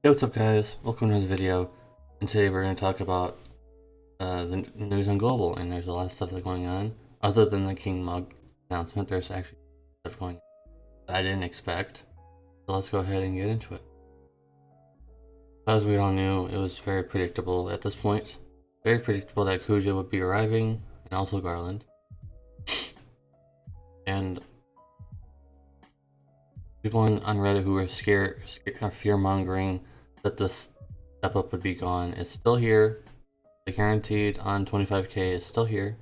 Hey, what's up guys? Welcome to another video, and today we're going to talk about the news on global, and there's a lot of stuff that's going on. Other than the King Mug announcement, there's actually stuff going on that I didn't expect, so let's go ahead and get into it. As we all knew, it was very predictable at this point. Very predictable that Kuja would be arriving, and also Garland. And people on Reddit who were fear-mongering that this step up would be gone, it's still here. The guaranteed on 25k is still here.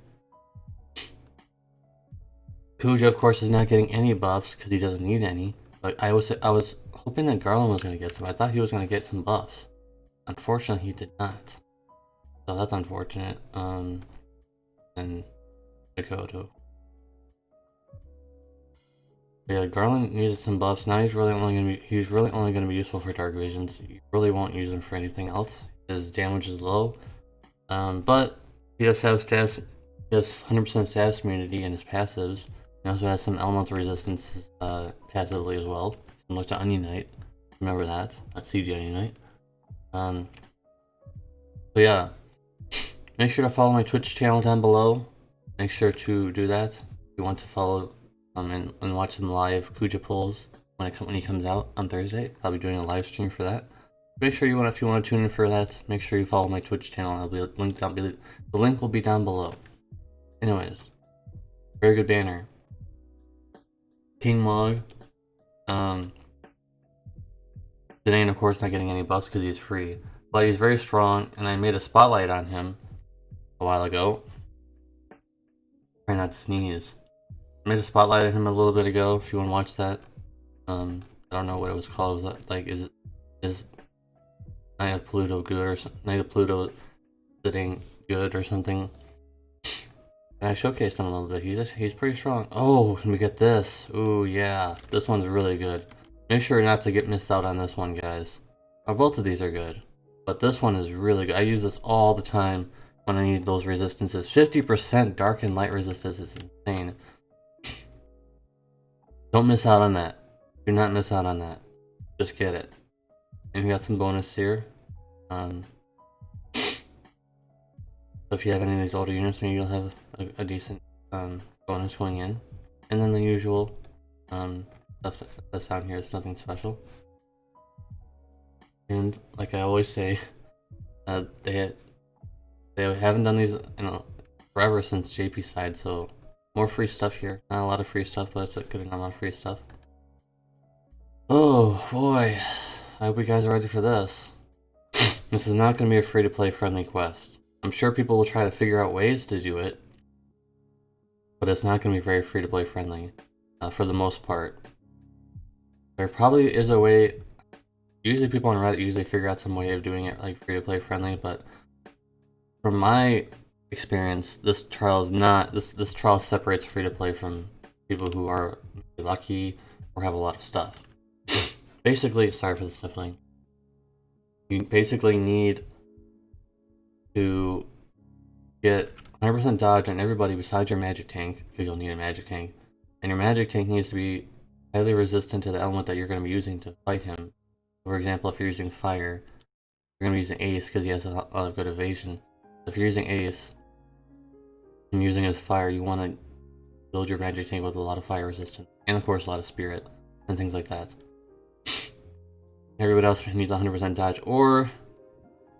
Kuja, of course, is not getting any buffs because he doesn't need any. But I was hoping that Garland was going to get some. I thought he was going to get some buffs. Unfortunately, he did not. So that's unfortunate. And Dakota. Yeah, Garland needed some buffs. Now he's really only going to be useful for dark visions. You really won't use him for anything else. His damage is low. But he does have status. He has 100% status immunity in his passives. He also has some elemental resistance passively as well, similar to Onion Knight. Remember that? That's CG Onion Knight. So yeah, make sure to follow my Twitch channel down below. Make sure to do that if you want to follow and watch some live Kuja pulls when he comes out on Thursday. I'll be doing a live stream for that. Make sure if you want to tune in for that, make sure you follow my Twitch channel. I'll be linked down below. The link will be down below. Anyways, very good banner. King Mog. Danae, of course, not getting any buffs because he's free, but he's very strong, and I made a spotlight on him a while ago. Try not to sneeze. I made a spotlight on him a little bit ago. If you want to watch that, I don't know what it was called. Was that, like, is Night of Pluto good or Night of Pluto sitting good or something? And I showcased him a little bit. He's pretty strong. Oh, can we get this? Ooh, yeah. This one's really good. Make sure not to get missed out on this one, guys. Both of these are good, but this one is really good. I use this all the time when I need those resistances. 50% dark and light resistance is insane. Don't miss out on that. Do not miss out on that. Just get it. And we got some bonus here. So if you have any of these older units, maybe you'll have a decent bonus going in. And then the usual stuff that's down here is nothing special. And like I always say, they haven't done these forever since JP's side, so more free stuff here. Not a lot of free stuff, but it's a good amount of free stuff. Oh boy, I hope you guys are ready for this. This is not going to be a free-to-play friendly quest. I'm sure people will try to figure out ways to do it, but it's not going to be very free-to-play friendly for the most part. There probably is a way. Usually people on Reddit usually figure out some way of doing it like free-to-play friendly, but from my experience, this trial is not. This trial separates free-to-play from people who are lucky or have a lot of stuff. Basically, sorry for the sniffling. You basically need to get 100% dodge on everybody besides your magic tank, because you'll need a magic tank. And your magic tank needs to be highly resistant to the element that you're going to be using to fight him. For example, if you're using fire, you're going to be using Ace because he has a lot of good evasion. If you're using Ace and using his fire, you want to build your magic tank with a lot of fire resistance. And of course a lot of spirit and things like that. Everybody else needs 100% dodge, or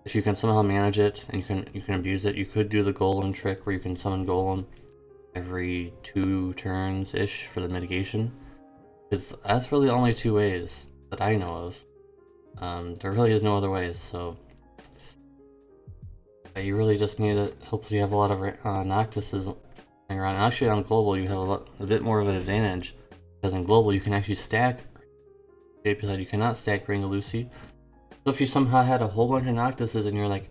if you can somehow manage it and you can abuse it, you could do the golem trick where you can summon golem every 2 turns ish for the mitigation. Because that's really only 2 ways that I know of. There really is no other ways, so you really just need to hopefully have a lot of Noctises around. Actually, on global you have a bit more of an advantage, because in global you can actually stack. You cannot stack Ring of Lucy. So if you somehow had a whole bunch of Noctises and you're like,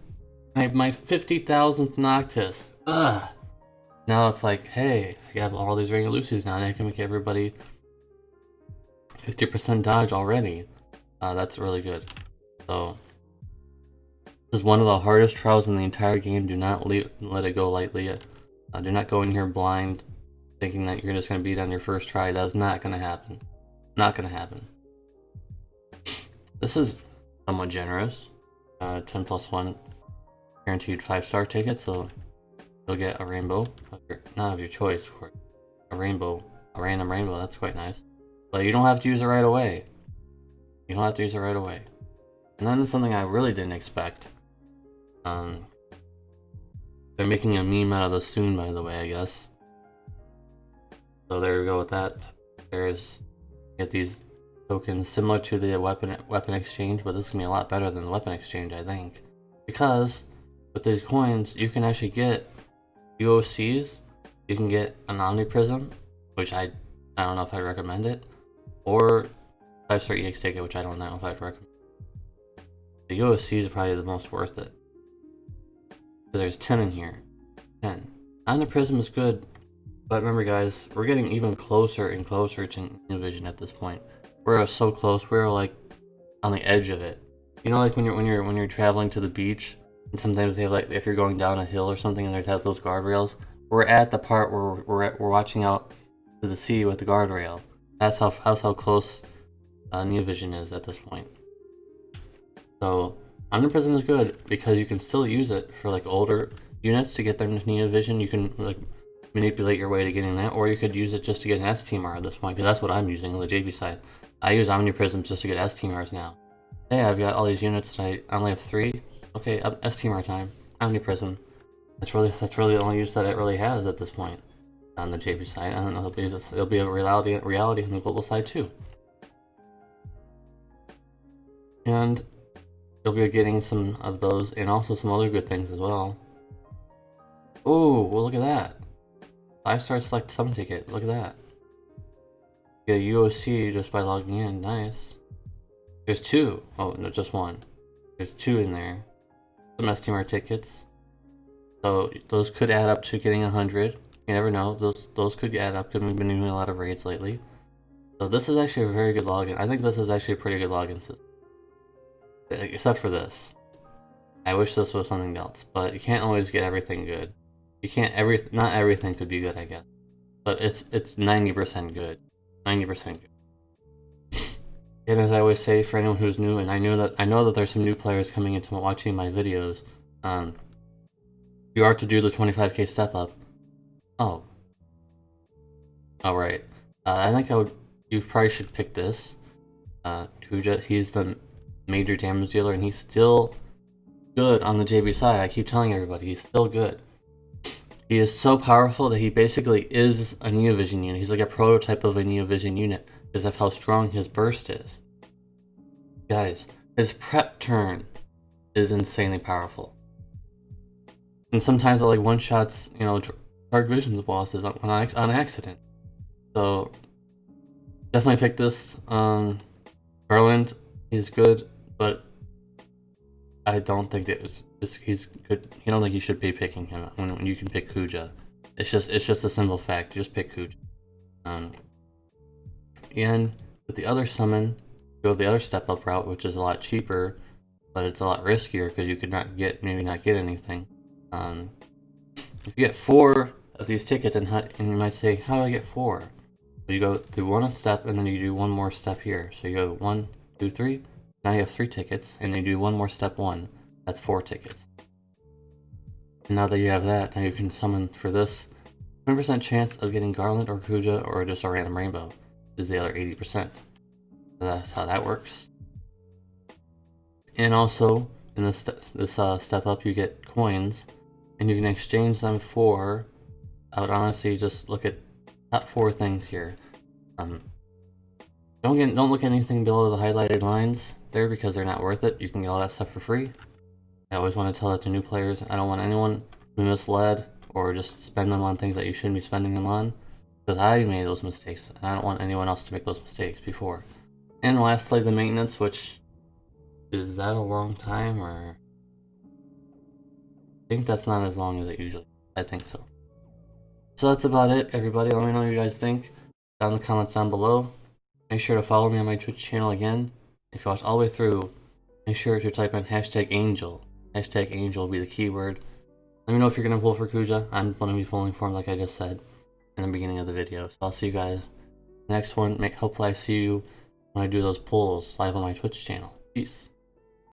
I have my 50,000th Noctis. Ugh. Now it's like, hey, you have all these Ring of Lucy's now, and I can make everybody 50% dodge already. That's really good. So this is one of the hardest trials in the entire game. Do not let it go lightly. Do not go in here blind, thinking that you're just going to beat on your first try. That's not going to happen. Not going to happen. This is somewhat generous. 10 plus 1 guaranteed 5-star ticket, so you'll get a rainbow, not of your choice, of course. A rainbow, a random rainbow, that's quite nice. But you don't have to use it right away. You don't have to use it right away. And then something I really didn't expect. They're making a meme out of this soon, by the way, I guess. So there we go with that. There's get these tokens similar to the weapon exchange, but this is gonna be a lot better than the weapon exchange, I think, because with these coins you can actually get UOCs. You can get an Omni Prism, which I don't know if I'd recommend it, or 5-star EX ticket, which I don't know if I'd recommend. The UOCs are probably the most worth it. So there's 10 in here. 10. Omni Prism is good, but remember guys, we're getting even closer and closer to New Vision at this point. We're so close. We're like on the edge of it. You know, like when you're traveling to the beach, and sometimes they have, like, if you're going down a hill or something, and they have those guardrails. We're at the part where we're watching out to the sea with the guardrail. That's how close New Vision is at this point. So Omni Prism is good because you can still use it for like older units to get them to Neo Vision. You can like manipulate your way to getting that, or you could use it just to get an STMR at this point, because that's what I'm using on the JB side. I use Omni Prisms just to get STMRs now. Hey, I've got all these units and I only have 3. Okay, STMR time. Omni Prism. That's really the only use that it really has at this point on the JB side. I don't know if it'll be a reality on the global side too. And you'll be getting some of those and also some other good things as well. Oh, well look at that. 5-star select summon ticket. Look at that. Get a UOC just by logging in. Nice. There's 2. Oh, no, just 1. There's 2 in there. Some STMR tickets. So those could add up to getting 100. You never know. Those could add up because we've been doing a lot of raids lately. So this is actually a very good login. I think this is actually a pretty good login system. Except for this. I wish this was something else, but you can't always get everything good. You can't not everything could be good, I guess. But it's 90% good. 90% good. And as I always say, for anyone who's new, and I know that there's some new players coming into watching my videos, you are to do the 25k step up. Oh. Alright. I think you probably should pick this. Kuja, he's the major damage dealer, and he's still good on the JB side. I keep telling everybody, he's still good. He is so powerful that he basically is a Neovision unit. He's like a prototype of a Neovision unit because of how strong his burst is. Guys, his prep turn is insanely powerful. And sometimes it like one-shots, you know, Dark Vision's bosses on accident. So definitely pick this. Garland, he's good, but I don't think he's good. I don't think you should be picking him when you can pick Kuja. It's just a simple fact. Just pick Kuja. And with the other summon, go the other step up route, which is a lot cheaper, but it's a lot riskier because you could maybe not get anything. If you get 4 of these tickets, and you might say, how do I get 4? Well, you go through one step, and then you do one more step here. So you go 1, 2, 3. Now you have 3 tickets, and you do one more step 1. That's 4 tickets. And now that you have that, now you can summon for this 20% chance of getting Garland or Kuja or just a random rainbow. Is the other 80%. So that's how that works. And also in this step up, you get coins, and you can exchange them for. I would honestly just look at top 4 things here. Don't look at anything below the highlighted lines there because they're not worth it. You can get all that stuff for free. I always want to tell that to new players. I don't want anyone to be misled or just spend them on things that you shouldn't be spending them on, because I made those mistakes and I don't want anyone else to make those mistakes before. And lastly, the maintenance, which is that a long time, or I think that's not as long as it usually. I think so. So that's about it, everybody. Let me know what you guys think down in the comments down below. Make sure to follow me on my Twitch channel again. If you watch all the way through, make sure to type in #Angel. #Angel will be the keyword. Let me know if you're going to pull for Kuja. I'm going to be pulling for him like I just said in the beginning of the video. So I'll see you guys next one. Hopefully I see you when I do those pulls live on my Twitch channel. Peace.